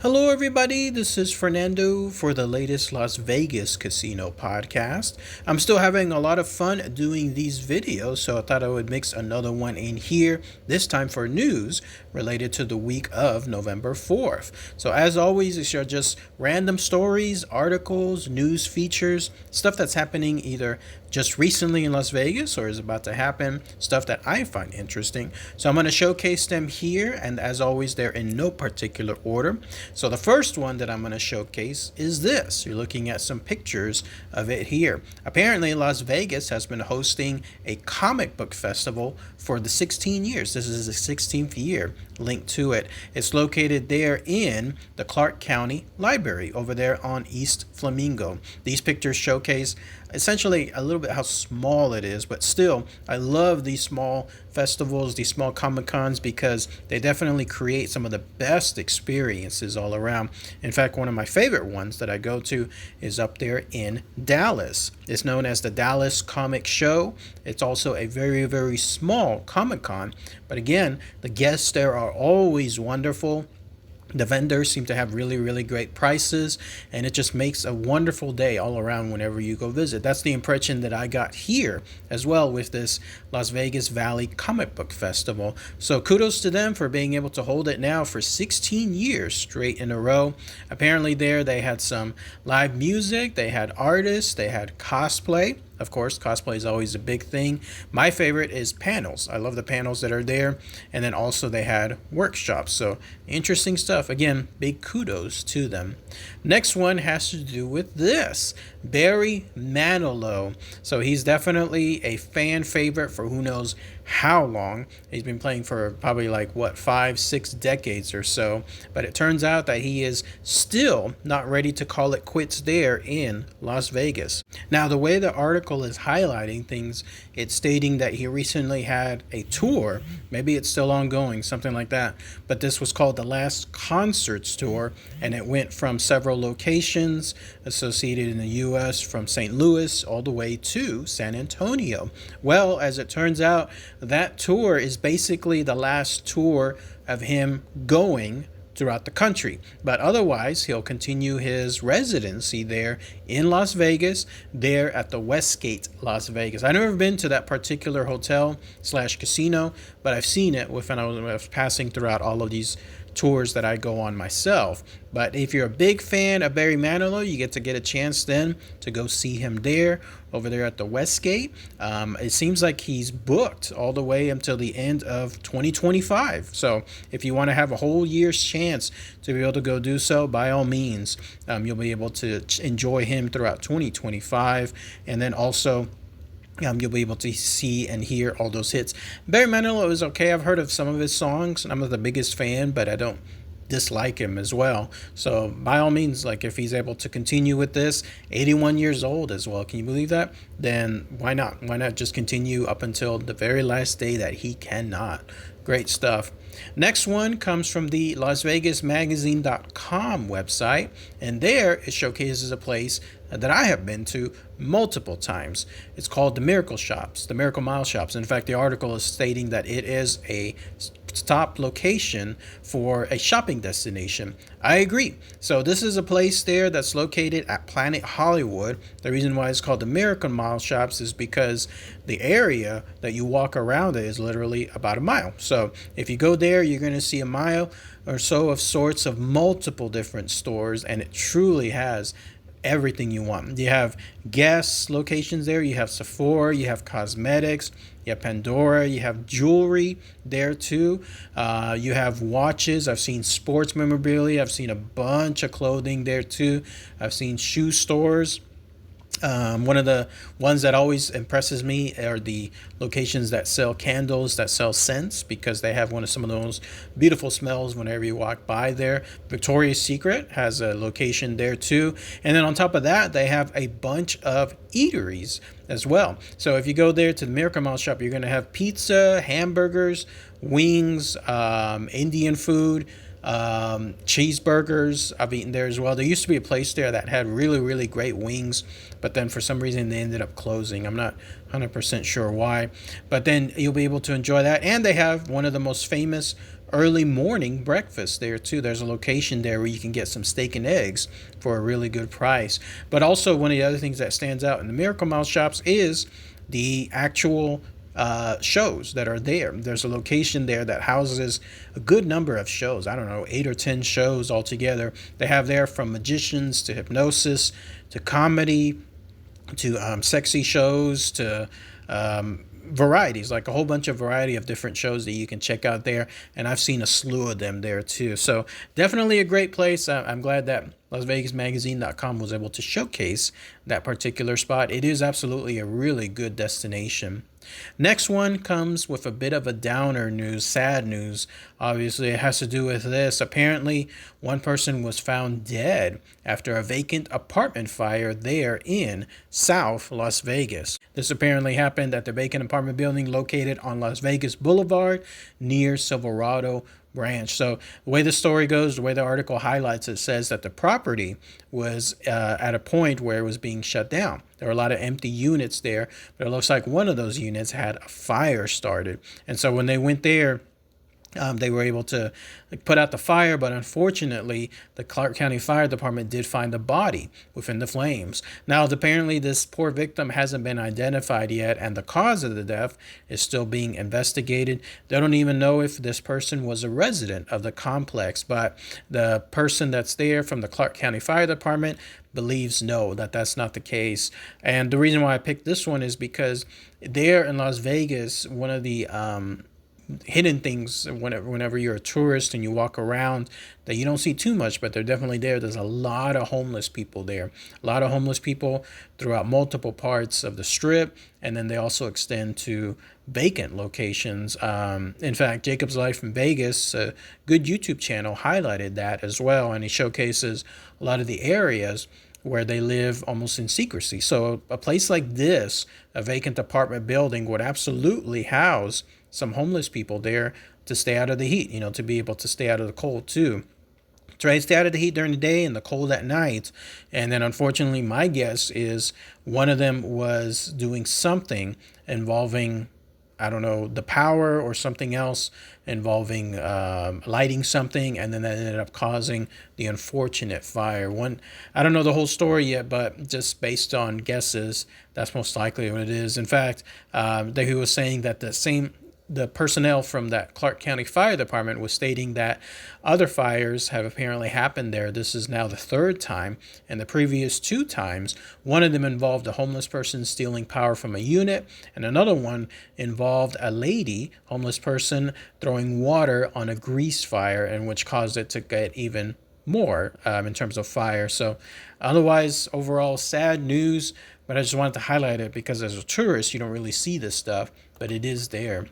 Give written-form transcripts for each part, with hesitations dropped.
Hello, everybody. This is Fernando for the latest Las Vegas casino podcast. I'm still having a lot of fun doing these videos, so I thought I would mix another one in here, this time for news related to the week of November 4th. So, as always, it's just random stories, articles, news features, stuff that's happening either just recently in Las Vegas or is about to happen, stuff that I find interesting. So I'm going to showcase them here, and as always, they're in no particular order. So the first one that I'm going to showcase is this. You're looking at some pictures of it here. Apparently, Las Vegas has been hosting a comic book festival for the 16 years. This is the 16th year. Link to it. It's located there in the Clark County Library over there on East Flamingo. These pictures showcase essentially a little bit how small it is, but still, I love these small festivals, these small Comic Cons, because they definitely create some of the best experiences all around. In fact, one of my favorite ones that I go to is up there in Dallas. It's known as the Dallas Comic Show. It's also a very, very small Comic Con, but again, the guests there are always wonderful. The vendors seem to have really, really great prices, and it just makes a wonderful day all around whenever you go visit. That's the impression that I got here as well with this Las Vegas Valley Comic Book Festival. So kudos to them for being able to hold it now for 16 years straight in a row. Apparently there they had some live music, they had artists, they had cosplay. Of course, cosplay is always a big thing. My favorite is panels. I love the panels that are there. And then also they had workshops. So interesting stuff. Again, big kudos to them. Next one has to do with this. Barry Manilow. So he's definitely a fan favorite for who knows how long. He's been playing for probably 5-6 decades or so. But it turns out that he is still not ready to call it quits there in Las Vegas. Now, the way the article is highlighting things, it's stating that he recently had a tour. Maybe it's still ongoing, something like that. But this was called the Last Concerts Tour, and it went from several locations associated in the U.S., from St. Louis all the way to San Antonio. Well, as it turns out, that tour is basically the last tour of him going throughout the country. But otherwise, he'll continue his residency there in Las Vegas, there at the Westgate Las Vegas. I've never been to that particular hotel/casino, but I've seen it when I was passing throughout all of these tours that I go on myself. But if you're a big fan of Barry Manilow, you get a chance then to go see him there, over there at the Westgate. It seems like he's booked all the way until the end of 2025. So if you want to have a whole year's chance to be able to go do so, by all means, you'll be able to enjoy him throughout 2025. And then also, you'll be able to see and hear all those hits. Barry Manilow is okay. I've heard of some of his songs. I'm not the biggest fan, but I don't dislike him as well. So by all means, if he's able to continue with this, 81 years old as well, can you believe that? Then why not? Why not just continue up until the very last day that he cannot? Great stuff. Next one comes from the LasVegasMagazine.com website, and there it showcases a place that I have been to multiple times. It's called the Miracle Shops, the Miracle Mile Shops. In fact, the article is stating that it is a top location for a shopping destination. I agree. So this is a place there that's located at Planet Hollywood. The reason why it's called the Miracle Mile Shops is because the area that you walk around it is literally about a mile. So if you go there, you're going to see a mile or so of sorts of multiple different stores, and it truly has everything you want. You have gas locations there, you have Sephora, you have cosmetics, you have Pandora, you have jewelry there too. You have watches. I've seen sports memorabilia. I've seen a bunch of clothing there too. I've seen shoe stores. One of the ones that always impresses me are the locations that sell candles, that sell scents, because they have some of those beautiful smells whenever you walk by there. Victoria's Secret has a location there too. And then on top of that, they have a bunch of eateries as well. So if you go there to the Miracle Mile Shop, you're going to have pizza, hamburgers, wings, Indian food, cheeseburgers. I've eaten there as well. There used to be a place there that had really, really great wings, but then for some reason they ended up closing. I'm not 100% sure why, but then you'll be able to enjoy that. And they have one of the most famous early morning breakfast there too. There's a location there where you can get some steak and eggs for a really good price. But also, one of the other things that stands out in the Miracle Mile shops is the actual shows that are there. There's a location there that houses a good number of shows. I don't know, 8 or 10 shows altogether. They have there from magicians to hypnosis to comedy to sexy shows to varieties, like a whole bunch of variety of different shows that you can check out there. And I've seen a slew of them there too. So definitely a great place. I'm glad that LasVegasMagazine.com was able to showcase that particular spot. It is absolutely a really good destination. Next one comes with a bit of a downer news, sad news. Obviously, it has to do with this. Apparently, one person was found dead after a vacant apartment fire there in South Las Vegas. This apparently happened at the vacant apartment building located on Las Vegas Boulevard near Silverado Branch. So the way the story goes, the way the article highlights it, says that the property was at a point where it was being shut down. There were a lot of empty units there, but it looks like one of those units had a fire started. And so when they went there, they were able to put out the fire, but unfortunately, the Clark County Fire Department did find the body within the flames. Now, apparently, this poor victim hasn't been identified yet, and the cause of the death is still being investigated. They don't even know if this person was a resident of the complex, but the person that's there from the Clark County Fire Department believes no, that's not the case. And the reason why I picked this one is because there in Las Vegas, one of the hidden things whenever you're a tourist and you walk around that you don't see too much, but they're definitely there. There's a lot of homeless people there, a lot of homeless people throughout multiple parts of the strip. And then they also extend to vacant locations. In fact, Jacob's Life in Vegas, a good YouTube channel, highlighted that as well. And he showcases a lot of the areas where they live almost in secrecy. So a place like this, a vacant apartment building, would absolutely house some homeless people there to stay out of the heat, to be able to stay out of the cold too. Try to stay out of the heat during the day and the cold at night. And then unfortunately, my guess is one of them was doing something involving, I don't know, the power or something else involving lighting something, and then that ended up causing the unfortunate fire. I don't know the whole story yet, but just based on guesses, that's most likely what it is. In fact, he was saying that the personnel from that Clark County Fire Department was stating that other fires have apparently happened there. This is now the third time, and the previous 2 times, one of them involved a homeless person stealing power from a unit, and another one involved a homeless person, throwing water on a grease fire, and which caused it to get even more in terms of fire. So otherwise, overall, sad news, but I just wanted to highlight it because as a tourist, you don't really see this stuff, but it is there.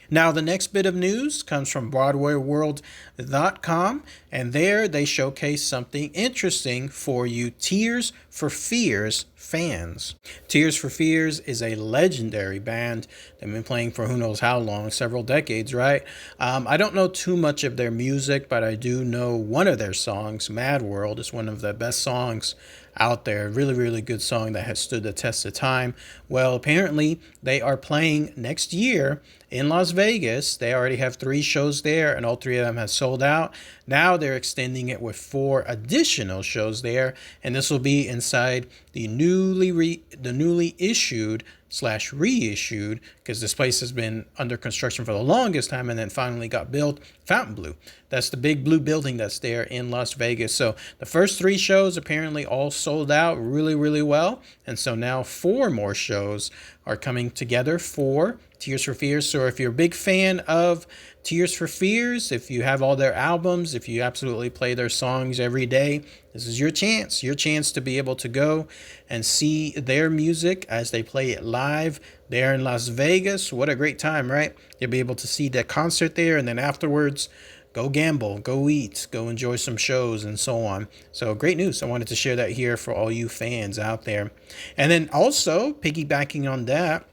Now, the next bit of news comes from BroadwayWorld.com, and there they showcase something interesting for you Tears for Fears fans. Tears for Fears is a legendary band. They've been playing for who knows how long, several decades, right? I don't know too much of their music, but I do know one of their songs, Mad World, is one of the best songs out there. Really, really good song that has stood the test of time. Well, apparently they are playing next year in Las Vegas. They already have 3 shows there, and all 3 of them have sold out. Now they're extending it with 4 additional shows there, and this will be inside the newly issued / reissued, because this place has been under construction for the longest time and then finally got built, Fontainebleau. That's the big blue building that's there in Las Vegas. So the first 3 shows apparently all sold out really, really well. And so now 4 more shows are coming together for Tears for Fears. So if you're a big fan of Tears for Fears, if you have all their albums, if you absolutely play their songs every day, this is your chance to be able to go and see their music as they play it live there in Las Vegas. What a great time, right? You'll be able to see that concert there, and then afterwards, go gamble, go eat, go enjoy some shows, and so on. So great news. I wanted to share that here for all you fans out there. And then also, piggybacking on that,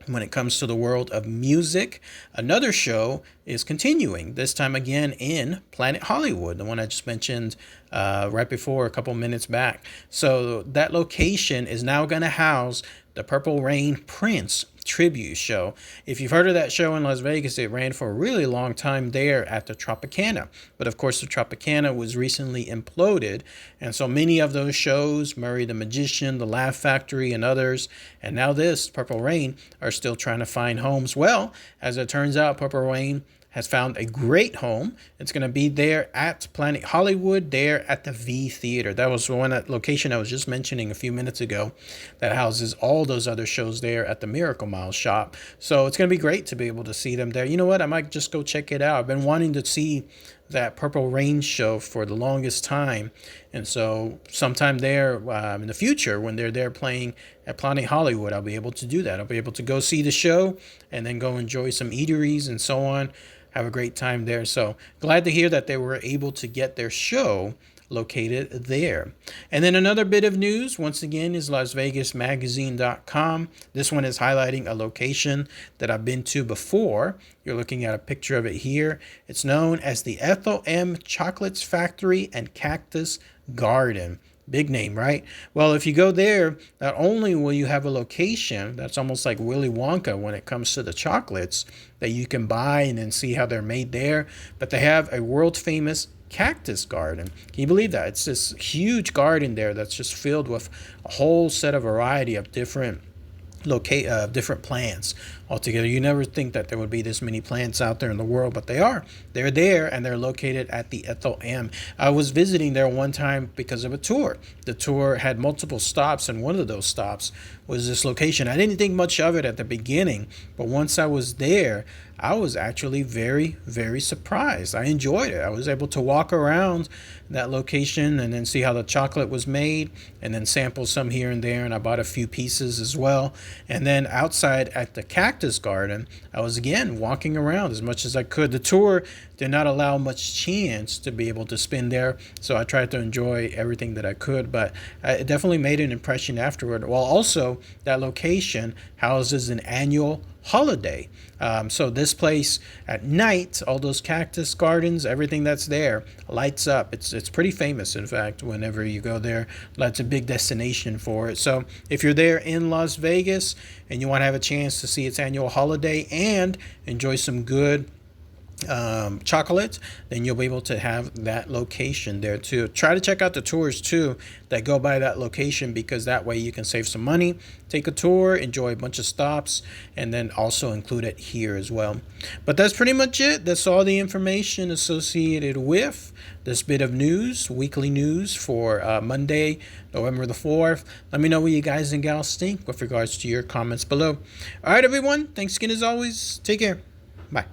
when it comes to the world of music, another show is continuing, this time again in Planet Hollywood, the one I just mentioned right before, a couple minutes back. So that location is now going to house the Purple Rain Prince tribute show. If you've heard of that show in Las Vegas, it ran for a really long time there at the Tropicana. But of course, the Tropicana was recently imploded. And so many of those shows, Murray the Magician, The Laugh Factory, and others, and now this, Purple Rain, are still trying to find homes. Well, as it turns out, Purple Rain has found a great home. It's going to be there at Planet Hollywood, there at the V Theater. That was that location I was just mentioning a few minutes ago that houses all those other shows there at the Miracle Mile shop. So it's going to be great to be able to see them there. You know what? I might just go check it out. I've been wanting to see that Purple Rain show for the longest time. And so sometime there in the future, when they're there playing at Planet Hollywood, I'll be able to do that. I'll be able to go see the show and then go enjoy some eateries and so on. Have a great time there. So glad to hear that they were able to get their show located there. And then another bit of news, once again, is LasVegasMagazine.com. This one is highlighting a location that I've been to before. You're looking at a picture of it here. It's known as the Ethel M. Chocolates Factory and Cactus Garden. Big name, right? Well, if you go there, not only will you have a location that's almost like Willy Wonka when it comes to the chocolates that you can buy and then see how they're made there, but they have a world famous cactus garden. Can you believe that? It's this huge garden there that's just filled with a whole set of variety of different different plants altogether. You never think that there would be this many plants out there in the world, but they are. They're there, and they're located at the Ethel M. I was visiting there one time because of a tour. The tour had multiple stops, and one of those stops was this location. I didn't think much of it at the beginning, but once I was there, I was actually very, very surprised. I enjoyed it. I was able to walk around that location and then see how the chocolate was made and then sample some here and there. And I bought a few pieces as well. And then outside at the Cactus Garden, I was again walking around as much as I could. The tour did not allow much chance to be able to spend there, so I tried to enjoy everything that I could, but it definitely made an impression afterward. Well, also, that location houses an annual holiday. So this place at night, all those cactus gardens, everything that's there lights up. It's pretty famous, in fact, whenever you go there. That's a big destination for it. So if you're there in Las Vegas and you want to have a chance to see its annual holiday and enjoy some good chocolate, then you'll be able to have that location there too. Try to check out the tours too that go by that location, because that way you can save some money, take a tour, enjoy a bunch of stops, and then also include it here as well. But that's pretty much it. That's all the information associated with this bit of news, weekly news for Monday, November the 4th. Let me know what you guys and gals think with regards to your comments below. All right, everyone. Thanks again as always. Take care. Bye.